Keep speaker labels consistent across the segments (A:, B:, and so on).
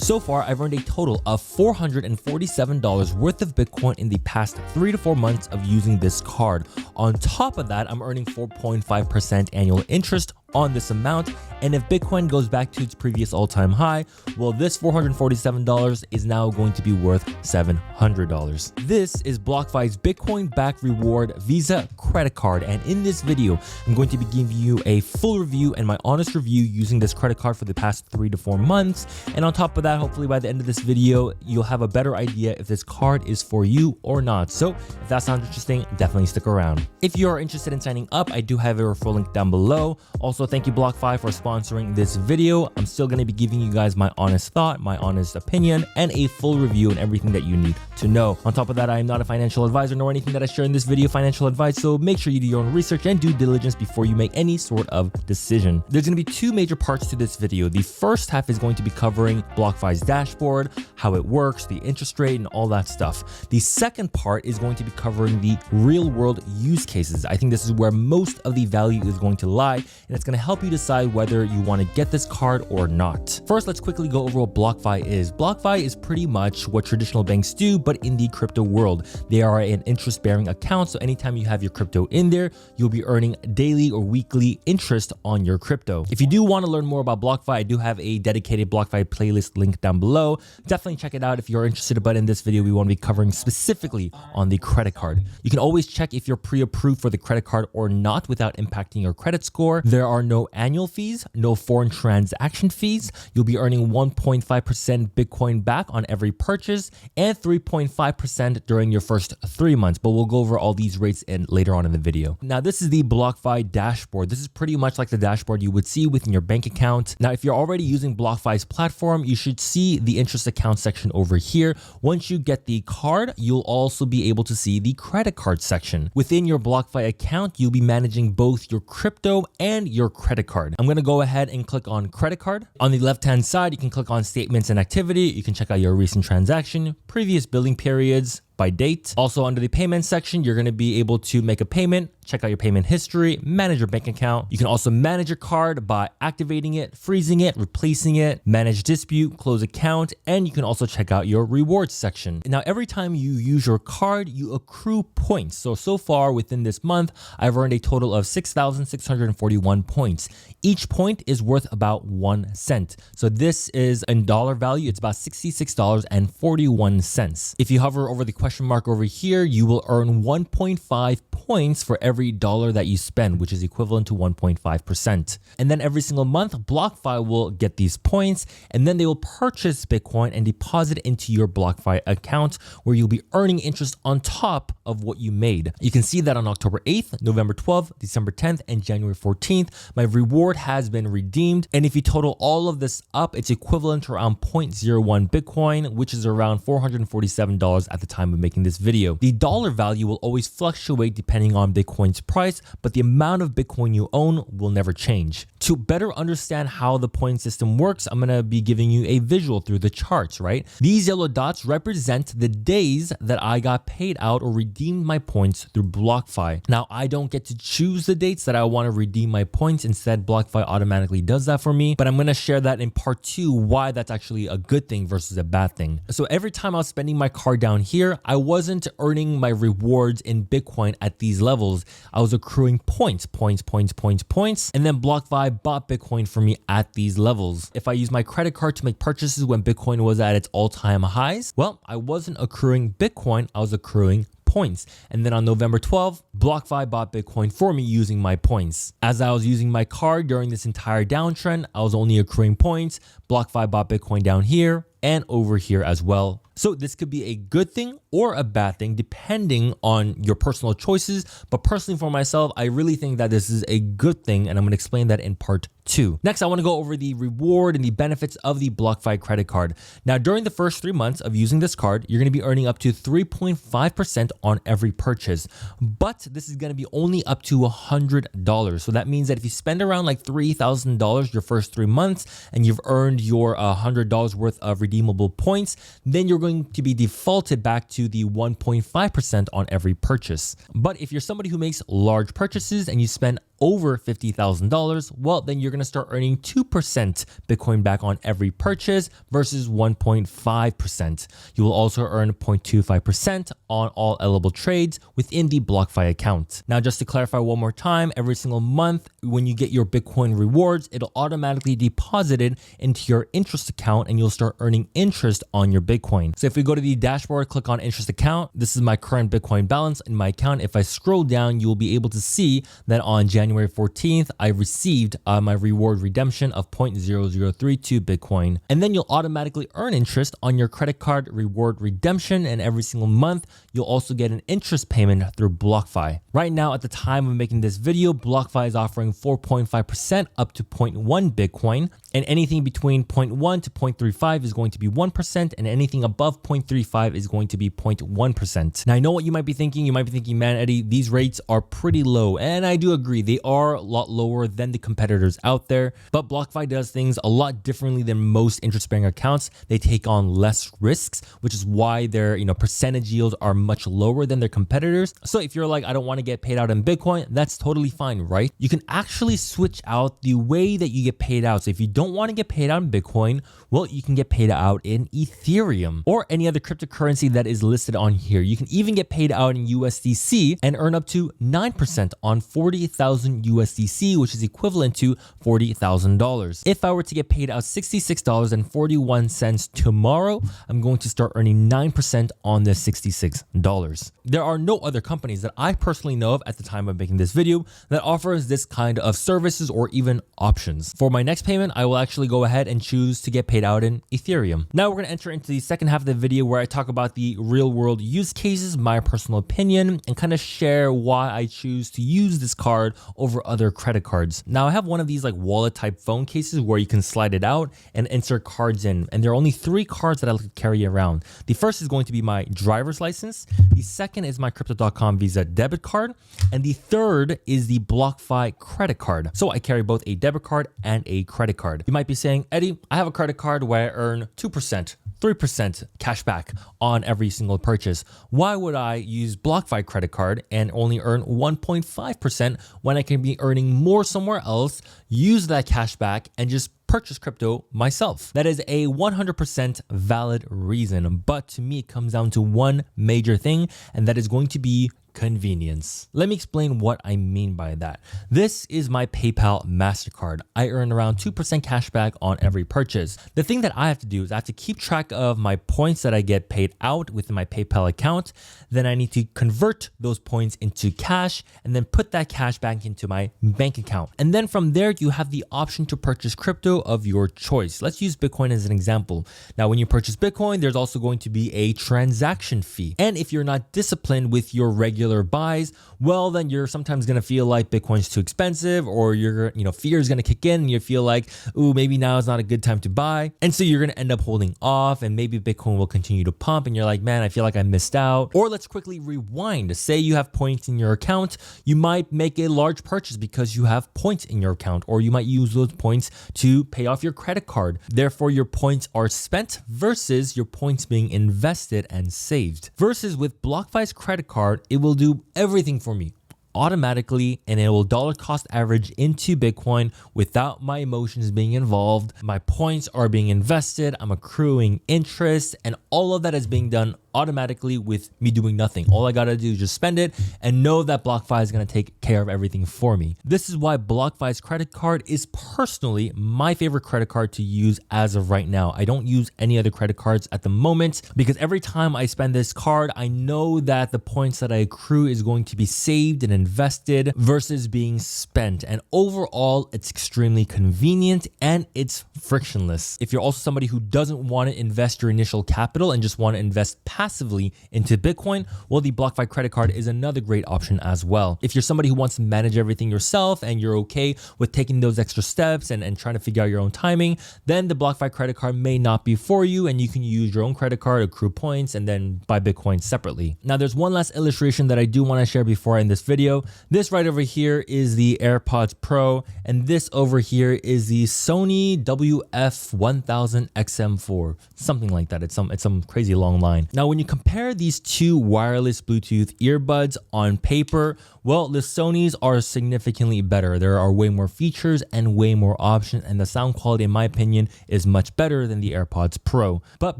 A: So far, I've earned a total of $447 worth of Bitcoin in the past 3 to 4 months of using this card. On top of that, I'm earning 4.5% annual interest on this amount, and if Bitcoin goes back to its previous all-time high, well, this $447 is now going to be worth $700. This is Blockfi's Bitcoin-backed reward Visa credit card, and in this video, I'm going to be giving you a full review and my honest review using this credit card for the past 3 to 4 months, and on top of that, hopefully by the end of this video, you'll have a better idea if this card is for you or not. So if that sounds interesting, definitely stick around. If you are interested in signing up, I do have a referral link down below. Also, thank you Blockfi for sponsoring this video. I'm still going to be giving you guys my honest thought, my honest opinion, and a full review and everything that you need to know. On top of that, I am not a financial advisor nor anything that I share in this video financial advice, so make sure you do your own research and due diligence before you make any sort of decision. There's going to be 2 major parts to this video. The first half is going to be covering Blockfi's dashboard, how it works, the interest rate, and all that stuff. The second part is going to be covering the real world use cases. I think this is where most of the value is going to lie, and it's going to help you decide whether you want to get this card or not. First, let's quickly go over what Blockfi is. Blockfi is pretty much what traditional banks do, but in the crypto world. They are an interest-bearing account, so anytime you have your crypto in there, you'll be earning daily or weekly interest on your crypto. If you do want to learn more about Blockfi, I do have a dedicated Blockfi playlist link down below. Definitely check it out if you're interested, but in this video, we want to be covering specifically on the credit card. You can always check if you're pre-approved for the credit card or not without impacting your credit score. There are no annual fees, no foreign transaction fees. You'll be earning 1.5% Bitcoin back on every purchase and 3.5% during your first 3 months, but we'll go over all these rates later on in the video. Now, this is the Blockfi dashboard. This is pretty much like the dashboard you would see within your bank account. Now, if you're already using Blockfi's platform, you should see the interest account section over here. Once you get the card, you'll also be able to see the credit card section. Within your Blockfi account, you'll be managing both your crypto and your credit card. I'm going to go ahead and click on credit card. On the left-hand side, you can click on statements and activity. You can check out your recent transaction, previous billing periods, by date. Also under the payment section, you're going to be able to make a payment, check out your payment history, manage your bank account. You can also manage your card by activating it, freezing it, replacing it, manage dispute, close account, and you can also check out your rewards section. Now, every time you use your card, you accrue points. So far within this month, I've earned a total of 6,641 points. Each point is worth about 1 cent. So this is in dollar value, it's about $66.41. If you hover over the question mark over here, you will earn 1.5 points for every dollar that you spend, which is equivalent to 1.5%. And then every single month, Blockfi will get these points, and then they will purchase Bitcoin and deposit into your Blockfi account, where you'll be earning interest on top of what you made. You can see that on October 8th, November 12th, December 10th, and January 14th, my reward has been redeemed. And if you total all of this up, it's equivalent to around 0.01 Bitcoin, which is around $447 at the time of making this video. The dollar value will always fluctuate depending on Bitcoin's price, but the amount of Bitcoin you own will never change. To better understand how the point system works, I'm going to be giving you a visual through the charts, right? These yellow dots represent the days that I got paid out or redeemed my points through Blockfi. Now, I don't get to choose the dates that I want to redeem my points. Instead, Blockfi automatically does that for me, but I'm going to share that in part 2, why that's actually a good thing versus a bad thing. So every time I was spending my card down here, I wasn't earning my rewards in Bitcoin at these levels. I was accruing points, and then Blockfi bought Bitcoin for me at these levels. If I use my credit card to make purchases when Bitcoin was at its all-time highs, well, I wasn't accruing Bitcoin, I was accruing points. And then on November 12th, Blockfi bought Bitcoin for me using my points. As I was using my card during this entire downtrend, I was only accruing points. Blockfi bought Bitcoin down here and over here as well. So this could be a good thing or a bad thing depending on your personal choices. But personally for myself, I really think that this is a good thing, and I'm going to explain that in part 2. Next, I want to go over the reward and the benefits of the Blockfi credit card. Now, during the first 3 months of using this card, you're going to be earning up to 3.5% on every purchase. But this is going to be only up to $100. So that means that if you spend around like $3,000 your first 3 months and you've earned your $100 worth of redeemable points, then you're going to be defaulted back to the 1.5% on every purchase. But if you're somebody who makes large purchases and you spend over $50,000, well, then you're going to start earning 2% Bitcoin back on every purchase versus 1.5%. You will also earn 0.25% on all eligible trades within the Blockfi account. Now, just to clarify one more time, every single month when you get your Bitcoin rewards, it'll automatically deposit it into your interest account and you'll start earning interest on your Bitcoin. So if we go to the dashboard, click on interest account, this is my current Bitcoin balance in my account. If I scroll down, you'll be able to see that on January 14th, I received my reward redemption of 0.0032 Bitcoin. And then you'll automatically earn interest on your credit card reward redemption. And every single month, you'll also get an interest payment through Blockfi. Right now, at the time of making this video, Blockfi is offering 4.5% up to 0.1 Bitcoin. And anything between 0.1 to 0.35 is going to be 1%. And anything above 0.35 is going to be 0.1%. Now, I know what you might be thinking. You might be thinking, man, Eddie, these rates are pretty low. And I do agree. They are a lot lower than the competitors out there. But Blockfi does things a lot differently than most interest-bearing accounts. They take on less risks, which is why their percentage yields are much lower than their competitors. So if you're like, I don't want to get paid out in Bitcoin, that's totally fine, right? You can actually switch out the way that you get paid out. So if you don't want to get paid out in Bitcoin, well, you can get paid out in Ethereum or any other cryptocurrency that is listed on here. You can even get paid out in USDC and earn up to 9% on 40,000 USDC, which is equivalent to $40,000. If I were to get paid out $66.41 tomorrow, I'm going to start earning 9% on this $66. There are no other companies that I personally know of at the time of making this video that offers this kind of services or even options. For my next payment, I will actually go ahead and choose to get paid out in Ethereum. Now we're going to enter into the second half of the video where I talk about the real world use cases, my personal opinion, and kind of share why I choose to use this card over other credit cards. Now I have one of these like wallet type phone cases where you can slide it out and insert cards in. And there are only 3 cards that I like to carry around. The first is going to be my driver's license. The second is my Crypto.com Visa debit card. And the third is the Blockfi credit card. So I carry both a debit card and a credit card. You might be saying, Eddie, I have a credit card where I earn 2%, 3% cash back on every single purchase. Why would I use Blockfi credit card and only earn 1.5% when I can be earning more somewhere else, use that cash back and just purchase crypto myself? That is a 100% valid reason. But to me, it comes down to one major thing, and that is going to be convenience. Let me explain what I mean by that. This is my PayPal MasterCard. I earn around 2% cash back on every purchase. The thing that I have to do is I have to keep track of my points that I get paid out within my PayPal account. Then I need to convert those points into cash and then put that cash back into my bank account. And then from there, you have the option to purchase crypto of your choice. Let's use Bitcoin as an example. Now, when you purchase Bitcoin, there's also going to be a transaction fee. And if you're not disciplined with your regular buys, well, then you're sometimes going to feel like Bitcoin's too expensive, or your fear is going to kick in and you feel like, ooh, maybe now is not a good time to buy. And so you're going to end up holding off, and maybe Bitcoin will continue to pump and you're like, man, I feel like I missed out. Or let's quickly rewind. Say you have points in your account. You might make a large purchase because you have points in your account, or you might use those points to pay off your credit card. Therefore, your points are spent versus your points being invested and saved. Versus with Blockfi's credit card, it will do everything for me automatically, and it will dollar cost average into Bitcoin without my emotions being involved. My points are being invested, I'm accruing interest, and all of that is being done automatically with me doing nothing. All I gotta do is just spend it and know that Blockfi is gonna take care of everything for me. This is why Blockfi's credit card is personally my favorite credit card to use as of right now. I don't use any other credit cards at the moment because every time I spend this card, I know that the points that I accrue is going to be saved and invested versus being spent. And overall, it's extremely convenient and it's frictionless. If you're also somebody who doesn't want to invest your initial capital and just want to invest passively into Bitcoin, well, the Blockfi credit card is another great option as well. If you're somebody who wants to manage everything yourself and you're okay with taking those extra steps and trying to figure out your own timing, then the Blockfi credit card may not be for you, and you can use your own credit card, accrue points, and then buy Bitcoin separately. Now, there's one last illustration that I do want to share before I end this video. This right over here is the AirPods Pro, and this over here is the Sony WF-1000 XM4, something like that. It's some crazy long line. Now, when you compare these two wireless Bluetooth earbuds on paper, well, the Sonys are significantly better. There are way more features and way more options, and the sound quality, in my opinion, is much better than the AirPods Pro. But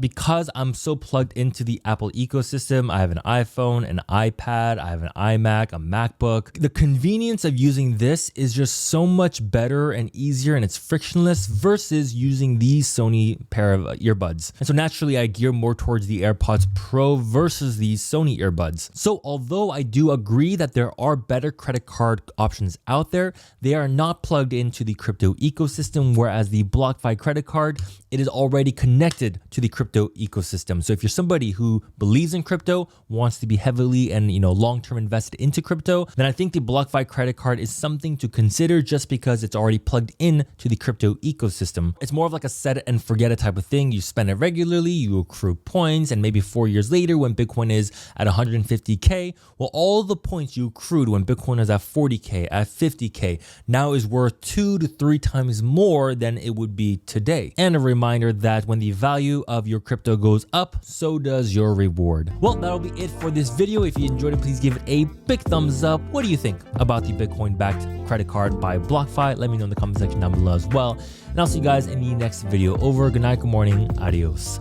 A: because I'm so plugged into the Apple ecosystem, I have an iPhone, an iPad, I have an iMac, a MacBook. The convenience of using this is just so much better and easier, and it's frictionless versus using these Sony pair of earbuds. And so naturally, I gear more towards the AirPods Pro versus these Sony earbuds. So although I do agree that there are better credit card options out there, they are not plugged into the crypto ecosystem, whereas the Blockfi credit card, it is already connected to the crypto ecosystem. So if you're somebody who believes in crypto, wants to be heavily and long-term invested into crypto, then I think the Blockfi credit card is something to consider just because it's already plugged in to the crypto ecosystem. It's more of like a set it and forget it type of thing. You spend it regularly, you accrue points, and maybe 4 years later when Bitcoin is at 150K, well, all the points you accrued when Bitcoin is at 40K, at 50K, now is worth 2 to 3 times more than it would be today. And a reminder that when the value of your crypto goes up, so does your reward. Well, that'll be it for this video. If you enjoyed it, please give it a big thumbs up. What do you think about the Bitcoin-backed credit card by Blockfi? Let me know in the comment section down below as well. And I'll see you guys in the next video. Over. Good night, good morning. Adios.